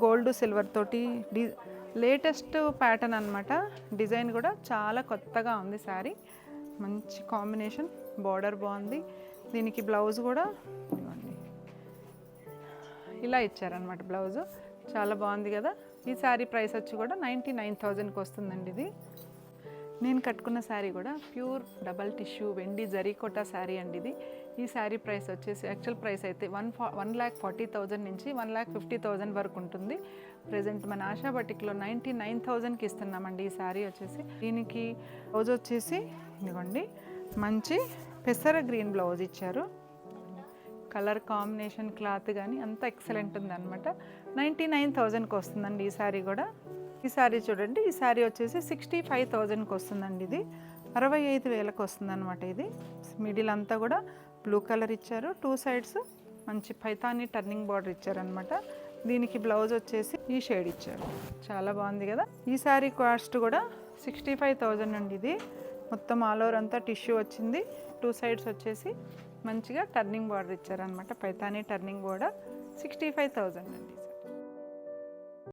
Gold silver తోటి latest pattern అనమాట. Design కూడా చాలా కొత్తగా ఉంది శారీ. మంచి కాంబినేషన్, బార్డర్ బాగుంది. దీనికి బ్లౌజ్ కూడా ఇలా ఇచ్చారనమాట. బ్లౌజు చాలా బాగుంది కదా. ఈ శారీ ప్రైస్ వచ్చి కూడా 99,000కి వస్తుందండి. ఇది నేను కట్టుకున్న శారీ కూడా ప్యూర్ డబల్ టిష్యూ వెండి జరీకోటా శారీ అండి. ఇది ఈ శారీ ప్రైస్ వచ్చేసి యాక్చువల్ ప్రైస్ అయితే 1,40,000 నుంచి 1,50,000 వరకు ఉంటుంది. ప్రజెంట్ మన ఆశా బటిక్లో 99,000కి ఇస్తున్నామండి ఈ శారీ వచ్చేసి. దీనికి బ్లౌజ్ వచ్చేసి ఇదిగోండి మంచి పెసర గ్రీన్ బ్లౌజ్ ఇచ్చారు. కలర్ కాంబినేషన్, క్లాత్ కానీ అంత ఎక్సలెంట్ ఉందన్నమాట. 99,000కి వస్తుందండి ఈ శారీ కూడా. ఈ శారీ చూడండి, ఈ శారీ వచ్చేసి 65,000కి వస్తుందండి. ఇది 65,000కి వస్తుందన్నమాట. ఇది మిడిల్ అంతా కూడా బ్లూ కలర్ ఇచ్చారు. 2 సైడ్స్ మంచి పైతాని టర్నింగ్ బార్డర్ ఇచ్చారనమాట. దీనికి బ్లౌజ్ వచ్చేసి ఈ షేడ్ ఇచ్చారు. చాలా బాగుంది కదా. ఈ శారీ కాస్ట్ కూడా 65,000 అండి. ఇది మొత్తం ఆల్ ఓవర్ అంతా టిష్యూ వచ్చింది. 2 సైడ్స్ వచ్చేసి మంచిగా టర్నింగ్ బార్డర్ ఇచ్చారనమాట. పైతాని టర్నింగ్ బార్డర్ 65,000 అండి.